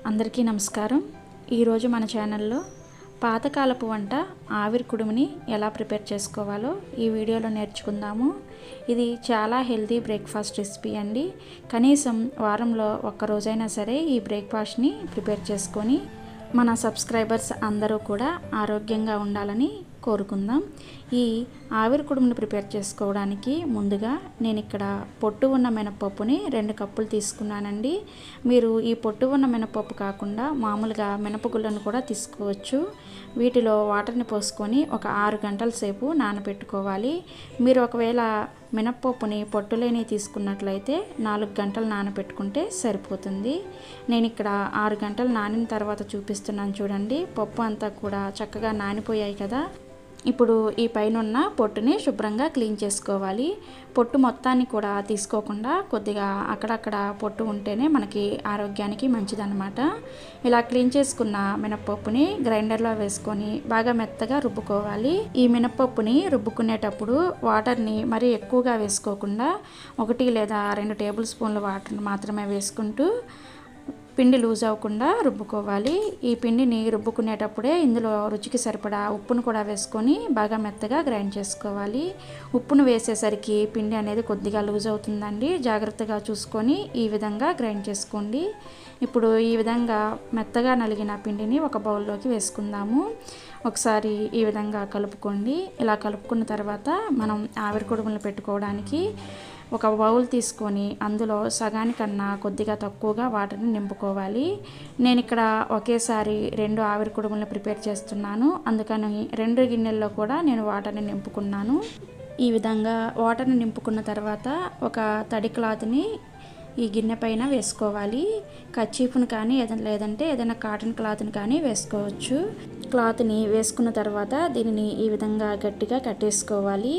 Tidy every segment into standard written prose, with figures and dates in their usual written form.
అందరికీ నమస్కారం। ఈరోజు మన ఛానల్లో పాతకాలపు వంట ఆవిరి కుడుముని ఎలా ప్రిపేర్ చేసుకోవాలో ఈ వీడియోలో నేర్చుకుందాము। ఇది చాలా హెల్తీ బ్రేక్ఫాస్ట్ రెసిపీ అండి। కనీసం వారంలో ఒక్క రోజైనా సరే ఈ బ్రేక్ఫాస్ట్ని ప్రిపేర్ చేసుకొని మన సబ్స్క్రైబర్స్ అందరూ కూడా ఆరోగ్యంగా ఉండాలని కోరుకుందాం। ఈ ఆవిరి కుడుముని ప్రిపేర్ చేసుకోవడానికి ముందుగా నేను ఇక్కడ పొట్టు ఉన్న మినపప్పుని 2 కప్పులు తీసుకున్నానండి। మీరు ఈ పొట్టు ఉన్న మినపప్పు కాకుండా మామూలుగా మినపగుళ్ళను కూడా తీసుకోవచ్చు। వీటిలో వాటర్ని పోసుకొని ఒక 6 గంటల సేపు నానబెట్టుకోవాలి। మీరు ఒకవేళ మినపప్పుని పొట్టులేని తీసుకున్నట్లయితే 4 గంటలు నానబెట్టుకుంటే సరిపోతుంది। నేను ఇక్కడ 6 గంటలు నానిన తర్వాత చూపిస్తున్నాను చూడండి। పప్పు అంతా కూడా చక్కగా నానిపోయాయి కదా। ఇప్పుడు ఈ పైన ఉన్న పొట్టుని శుభ్రంగా క్లీన్ చేసుకోవాలి। పొట్టు మొత్తాన్ని కూడా తీసుకోకుండా కొద్దిగా అక్కడక్కడ పొట్టు ఉంటేనే మనకి ఆరోగ్యానికి మంచిదన్నమాట। ఇలా క్లీన్ చేసుకున్న మినపప్పుని గ్రైండర్లో వేసుకొని బాగా మెత్తగా రుబ్బుకోవాలి। ఈ మినపప్పుని రుబ్బుకునేటప్పుడు వాటర్ని మరీ ఎక్కువగా వేసుకోకుండా 1 లేదా 2 టేబుల్ స్పూన్ల వాటర్ మాత్రమే వేసుకుంటూ పిండి లూజ్ అవ్వకుండా రుబ్బుకోవాలి। ఈ పిండిని రుబ్బుకునేటప్పుడే ఇందులో రుచికి సరిపడా ఉప్పును కూడా వేసుకొని బాగా మెత్తగా గ్రైండ్ చేసుకోవాలి। ఉప్పును వేసేసరికి పిండి అనేది కొద్దిగా లూజ్ అవుతుందండి, జాగ్రత్తగా చూసుకొని ఈ విధంగా గ్రైండ్ చేసుకోండి। ఇప్పుడు ఈ విధంగా మెత్తగా నలిగిన పిండిని ఒక బౌల్లోకి వేసుకుందాము। ఒకసారి ఈ విధంగా కలుపుకోండి। ఇలా కలుపుకున్న తర్వాత మనం ఆవిరి కుడుములు పెట్టుకోవడానికి ఒక బౌల్ తీసుకొని అందులో సగానికన్నా కొద్దిగా తక్కువగా వాటర్ని నింపుకోవాలి। నేను ఇక్కడ ఒకేసారి 2 ఆవిరి కుడుములను ప్రిపేర్ చేస్తున్నాను, అందుకని 2 గిన్నెల్లో కూడా నేను వాటర్ని నింపుకున్నాను। ఈ విధంగా వాటర్ని నింపుకున్న తర్వాత ఒక తడి క్లాత్ని ఈ గిన్నె పైన వేసుకోవాలి। కర్చీఫ్ను కానీ లేదంటే ఏదైనా కాటన్ క్లాత్ని కానీ వేసుకోవచ్చు। క్లాత్ని వేసుకున్న తర్వాత దీనిని ఈ విధంగా గట్టిగా కట్టేసుకోవాలి।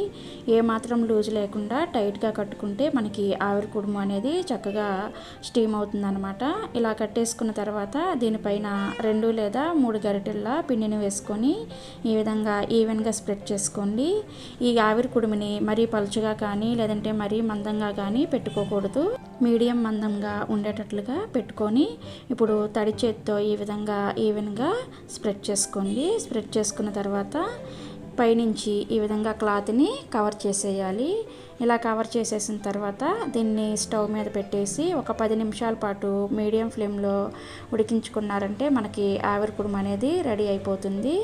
ఏమాత్రం లూజ్ లేకుండా టైట్గా కట్టుకుంటే మనకి ఆవిరి కుడుము అనేది చక్కగా స్టీమ్ అవుతుందన్నమాట। ఇలా కట్టేసుకున్న తర్వాత దీనిపైన 2 లేదా 3 గరిటెల పిండిని వేసుకొని ఈ విధంగా ఈవెన్గా స్ప్రెడ్ చేసుకోండి। ఈ ఆవిరి కుడుముని మరీ పలుచగా కానీ లేదంటే మరీ మందంగా కానీ పెట్టుకోకూడదు, మీడియం మందంగా ఉండేటట్లుగా పెట్టుకొని ఇప్పుడు తడి చేత్తో ఈ విధంగా ఈవెన్గా స్ప్రెడ్ చేసుకోండి। స్ప్రెడ్ చేసుకున్న తర్వాత పైనుంచి ఈ విధంగా క్లాత్ని కవర్ చేసేయాలి। ఇలా కవర్ చేసేసిన తర్వాత దీన్ని స్టవ్ మీద పెట్టేసి ఒక 10 నిమిషాల పాటు మీడియం ఫ్లేమ్లో ఉడికించుకున్నారంటే మనకి ఆవిరి కుడుము అనేది రెడీ అయిపోతుంది।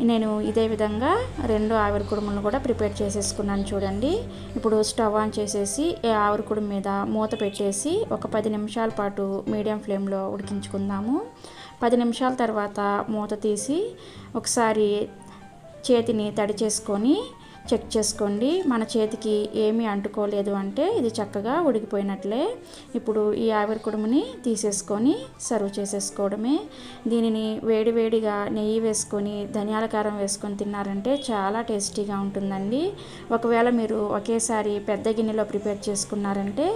నేను ఇదే విధంగా 2 ఆవిరి కుడుములను కూడా ప్రిపేర్ చేసేసుకున్నాను చూడండి। ఇప్పుడు స్టవ్ ఆన్ చేసేసి ఈ ఆవిరి కుడుము మీద మూత పెట్టేసి ఒక 10 నిమిషాల పాటు మీడియం ఫ్లేమ్లో ఉడికించుకుందాము। 10 నిమిషాల తర్వాత మూత తీసి ఒకసారి చేతిని తడి చేసుకొని చెక్ చేసుకోండి। మన చేతికి ఏమీ అంటుకోలేదు అంటే ఇది చక్కగా ఉడికిపోయినట్లే। ఇప్పుడు ఈ ఆవిరి కుడుముని తీసేసుకొని సర్వ్ చేసేసుకోవడమే। దీనిని వేడివేడిగా నెయ్యి వేసుకొని ధనియాల కారం వేసుకొని తిన్నారంటే చాలా టేస్టీగా ఉంటుందండి। ఒకవేళ మీరు ఒకేసారి పెద్ద గిన్నెలో ప్రిపేర్ చేసుకున్నారంటే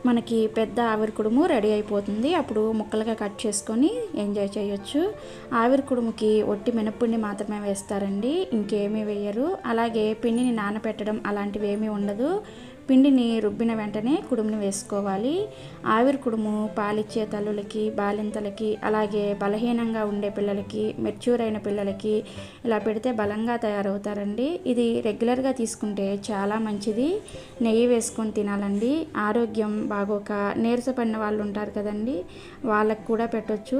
మనకి పెద్ద ఆవిరి కుడుము రెడీ అయిపోతుంది, అప్పుడు ముక్కలుగా కట్ చేసుకొని ఎంజాయ్ చేయొచ్చు। ఆవిరి కుడుముకి ఒట్టి మినప్పిండి మాత్రమే వేస్తారండి, ఇంకేమీ వేయరు। అలాగే పిండిని నానబెట్టడం అలాంటివి ఏమీ ఉండదు, పిండిని రుబ్బిన వెంటనే కుడుముని వేసుకోవాలి। ఆవిరి కుడుము పాలిచ్చే తల్లులకి, బాలింతలకి, అలాగే బలహీనంగా ఉండే పిల్లలకి, మెచ్యూర్ అయిన పిల్లలకి ఇలా పెడితే బలంగా తయారవుతారండి। ఇది రెగ్యులర్గా తీసుకుంటే చాలా మంచిది, నెయ్యి వేసుకొని తినాలండి। ఆరోగ్యం బాగోక నీరసపడిన వాళ్ళు ఉంటారు కదండి, వాళ్ళకు కూడా పెట్టొచ్చు।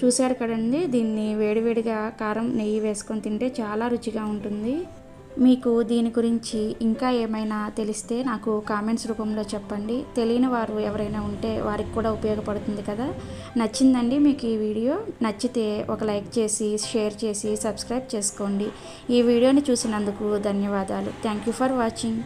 చూశారు కదండి, దీన్ని వేడివేడిగా కారం నెయ్యి వేసుకొని తింటే చాలా రుచిగా ఉంటుంది। మీకు దీని గురించి ఇంకా ఏమైనా తెలిస్తే నాకు కామెంట్స్ రూపంలో చెప్పండి, తెలియని వారు ఎవరైనా ఉంటే వారికి కూడా ఉపయోగపడుతుంది కదా। నచ్చిందండి మీకు ఈ వీడియో? నచ్చితే ఒక లైక్ చేసి షేర్ చేసి సబ్స్క్రైబ్ చేసుకోండి। ఈ వీడియోని చూసినందుకు ధన్యవాదాలు। Thank you for watching.